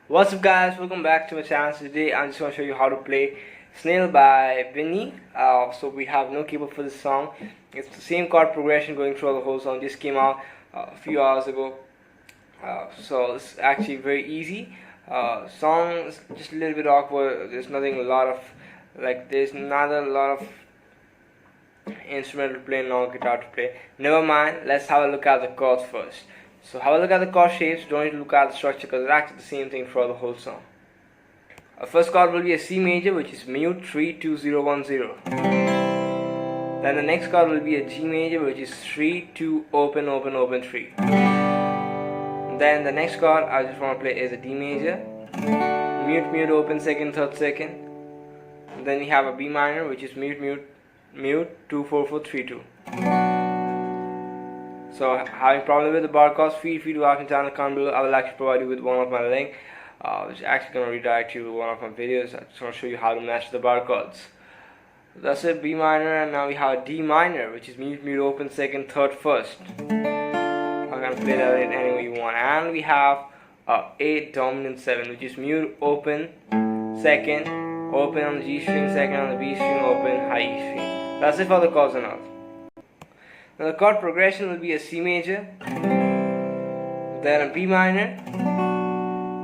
What's up guys, welcome back to my channel. Today I'm just going to show you how to play Snail by BENEE. So we have no keyboard for this song. It's the same chord progression going through the whole song. Just came out a few hours ago. So it's actually very easy. Song is just a little bit awkward. There's nothing a lot of, there's not a lot of instrumental to play, no guitar to play. Never mind, let's have a look at the chords first. So have a look at the chord shapes, don't need to look at the structure because it's actually the same thing for the whole song. Our first chord will be a C major, which is mute 3 2 0 1 0. Then the next chord will be a G major, which is 3 2 open open open 3. Then the next chord I just want to play is a D major, mute mute open second third second. Then we have a B minor, which is mute mute mute 2 4 4 3 2. So having problem with the bar chords, feel free to ask me down in the comment below. I will actually provide you with one of my link, which is actually going to redirect you to one of my videos. I just want to show you how to match the bar chords. That's it, B minor, and now we have a D minor, which is mute mute open second third first. I'm going to play that in any way you want. And we have A dominant 7, which is mute open second, open on the G string, second on the B string, open high E string. That's it for the chords and all. Now the chord progression will be a C major, then a B minor,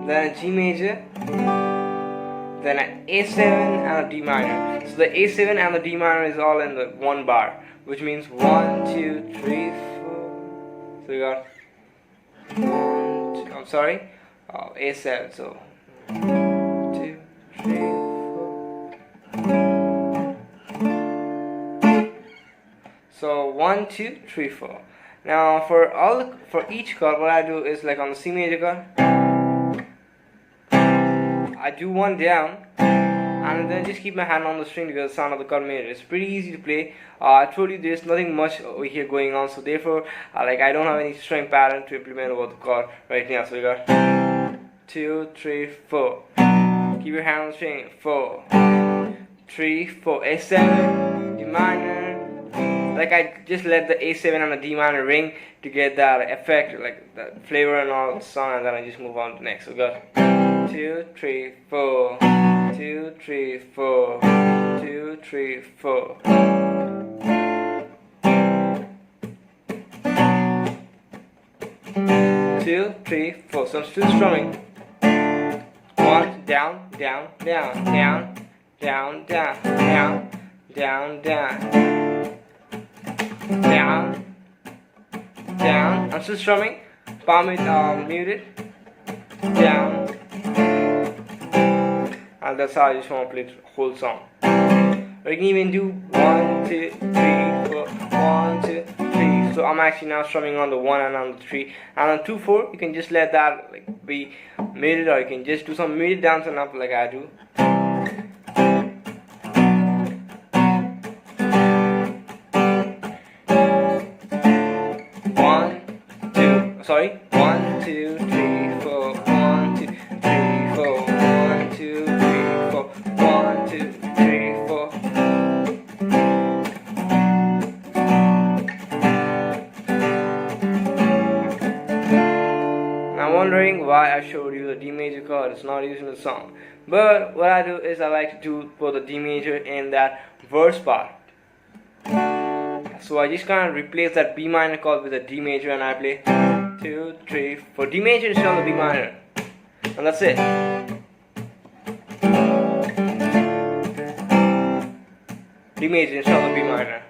then a G major, then an A7 and a D minor. So the A7 and the D minor is all in the one bar, which means 1 2 3 4. So we got A7. So 1 2 3 4. So 1 2 3 4. Now for each chord, what I do is, like on the C major chord, I do one down and then just keep my hand on the string to get the sound of the chord major. It's pretty easy to play. I told you there's nothing much over here going on, so therefore I don't have any string pattern to implement over the chord right now. So we got 2 3 4. Keep your hand on the string. 4 3 4. A7, D minor. Like I just let the A7 and the D minor ring to get that effect, like that flavor and all the song, and then I just move on to the next. So we got 2 3 4 2 3 4 2 3 4. 2 3 4. So I'm still strumming. 1 down down down down down down down down down. Down, down. I'm still strumming. Palm it muted. Down. And that's how I just want to play the whole song. Or you can even do 1 2 3 4. 1 2 3. So I'm actually now strumming on the 1 and on the 3. And on 2 4, you can just let that be muted, or you can just do some muted downs and up like I do. 1 2 3 4. 1 2 3 4. 1 2 3 4. 1 2 3 4. Now wondering why I showed you the D major chord. It's not used in the song. But what I do is I like to do for the D major in that verse part. So I just kind of replace that B minor chord with a D major, and I play 2 3 4. D major instead of the B minor, and that's it. D major instead of the B minor.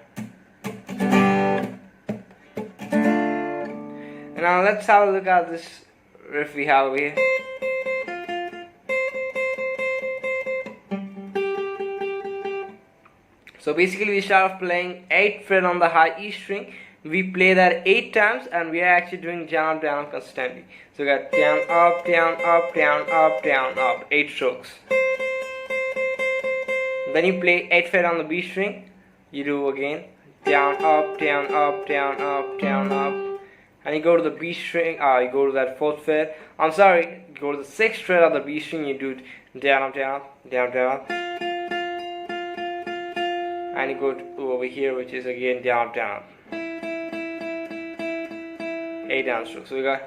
And now let's have a look at this Riffy Halloween. So basically we start off playing 8th fret on the high E string. We play that 8 times, and we are actually doing down down consistently. So we got down up down up down up down up, 8 strokes. Then you play 8th fret on the B string. You do again down up down up down up down up, and you go to the B string. You go to that 4th fret. I'm sorry, you go to the 6th fret of the B string. You do down up down up down down up. And you go to over here, which is again down down. 8 down strokes. So we got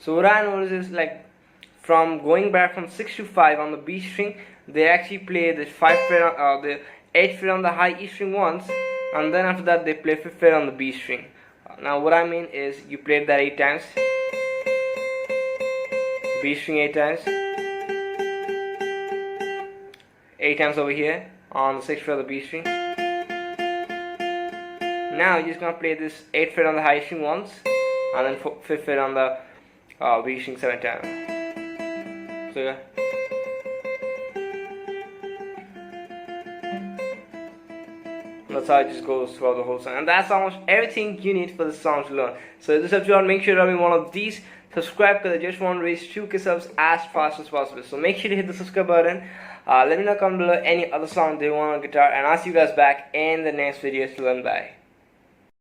So what I noticed is, like, from going back from 6 to 5 on the B string, they actually play the 5th fret, the 8th fret on the high E string once, and then after that they play 5th fret on the B string. Now what I mean is, you played that 8 times, B string 8 times, 8 times over here on the 6th fret of the B string. Now you're just gonna play this 8th fret on the high string once, and then 5th fret on the B string 7 times. So yeah. That's how it just goes throughout the whole song, and that's almost everything you need for this song to learn. So if this helps you out, make sure to be one of these. Subscribe, because I just want to reach 2K subs as fast as possible. So make sure to hit the subscribe button. Let me know down below any other song they want on guitar, and I'll see you guys back in the next video to learn. Bye.